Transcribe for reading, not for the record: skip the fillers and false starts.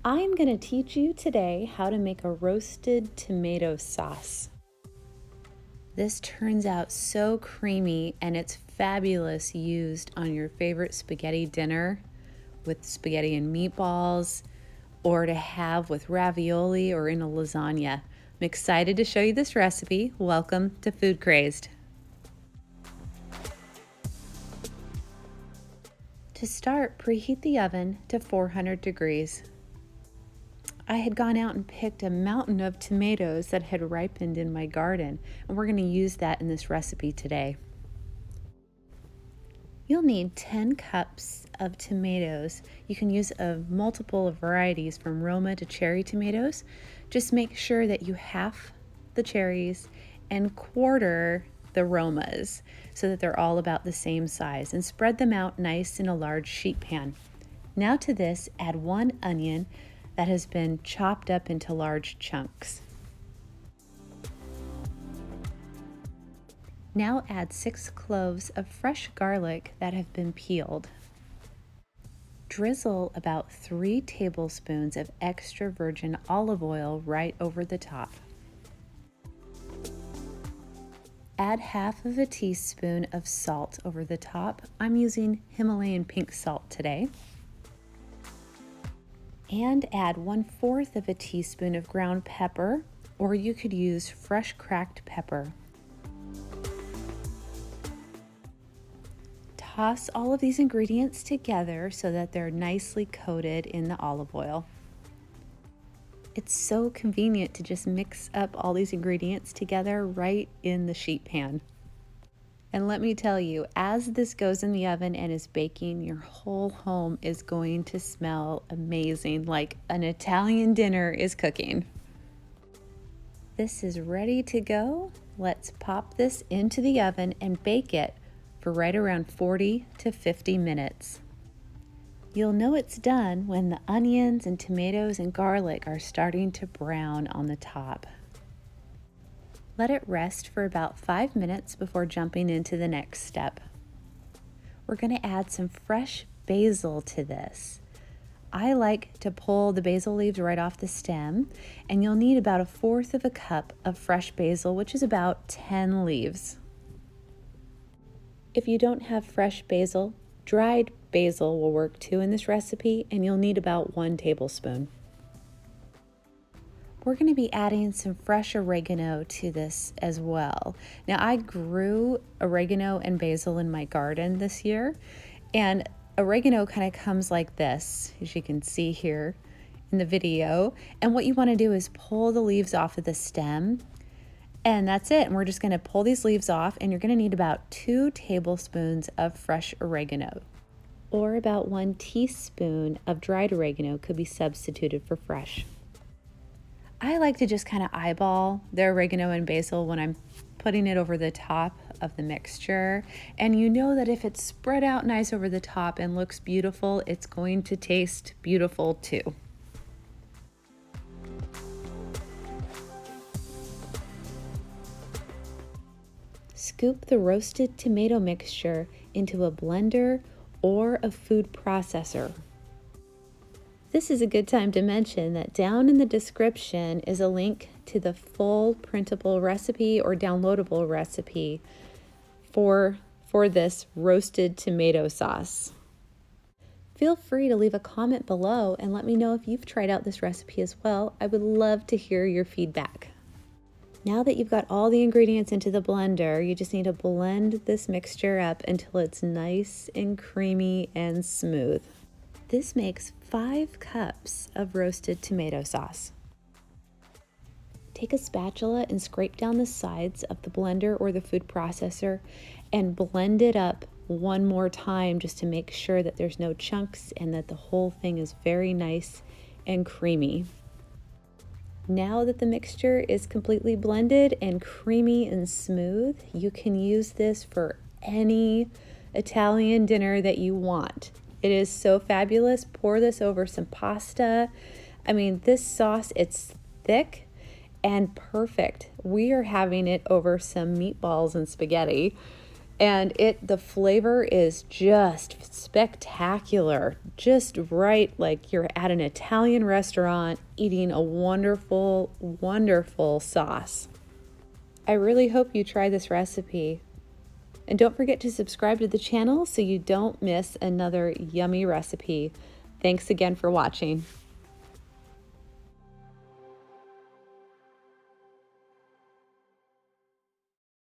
I'm going to teach you today how to make a roasted tomato sauce. This turns out so creamy and it's fabulous used on your favorite spaghetti dinner with spaghetti and meatballs, or to have with ravioli or in a lasagna. I'm excited to show you this recipe. Welcome to Food Crazed. To start, preheat the oven to 400 degrees. I had gone out and picked a mountain of tomatoes that had ripened in my garden, and we're going to use that in this recipe today. You'll need 10 cups of tomatoes. You can use a multiple of varieties from Roma to cherry tomatoes. Just make sure that you half the cherries and quarter the Romas so that they're all about the same size, and spread them out nice in a large sheet pan. Now to this, add 1 onion that has been chopped up into large chunks. Now add 6 cloves of fresh garlic that have been peeled. Drizzle about 3 tablespoons of extra virgin olive oil right over the top. Add half of a teaspoon of salt over the top. I'm using Himalayan pink salt today. And add 1/4 of a teaspoon of ground pepper, or you could use fresh cracked pepper. Toss all of these ingredients together so that they're nicely coated in the olive oil. It's so convenient to just mix up all these ingredients together right in the sheet pan. And let me tell you, as this goes in the oven and is baking, your whole home is going to smell amazing, like an Italian dinner is cooking. This is ready to go. Let's pop this into the oven and bake it for right around 40 to 50 minutes. You'll know it's done when the onions and tomatoes and garlic are starting to brown on the top. Let it rest for about 5 minutes before jumping into the next step. We're going to add some fresh basil to this. I like to pull the basil leaves right off the stem, and you'll need about 1/4 of a cup of fresh basil, which is about 10 leaves. If you don't have fresh basil, dried basil will work too in this recipe, and you'll need about 1 tablespoon. We're going to be adding some fresh oregano to this as well. Now, I grew oregano and basil in my garden this year, and oregano kind of comes like this, as you can see here in the video. And what you want to do is pull the leaves off of the stem, and that's it. And we're just going to pull these leaves off, and you're going to need about 2 tablespoons of fresh oregano, or about 1 teaspoon of dried oregano could be substituted for fresh. I like to just kind of eyeball the oregano and basil when I'm putting it over the top of the mixture. And you know that if it's spread out nice over the top and looks beautiful, it's going to taste beautiful too. Scoop the roasted tomato mixture into a blender or a food processor. This is a good time to mention that down in the description is a link to the full printable recipe or downloadable recipe for this roasted tomato sauce. Feel free to leave a comment below and let me know if you've tried out this recipe as well. I would love to hear your feedback. Now that you've got all the ingredients into the blender, you just need to blend this mixture up until it's nice and creamy and smooth. This makes 5 cups of roasted tomato sauce. Take a spatula and scrape down the sides of the blender or the food processor and blend it up one more time just to make sure that there's no chunks and that the whole thing is very nice and creamy. Now that the mixture is completely blended and creamy and smooth, you can use this for any Italian dinner that you want. It is so fabulous. Pour this over some pasta. I mean, this sauce, it's thick and perfect. We are having it over some meatballs and spaghetti. And the flavor is just spectacular, just right like you're at an Italian restaurant eating a wonderful, wonderful sauce. I really hope you try this recipe. And don't forget to subscribe to the channel so you don't miss another yummy recipe. Thanks again for watching.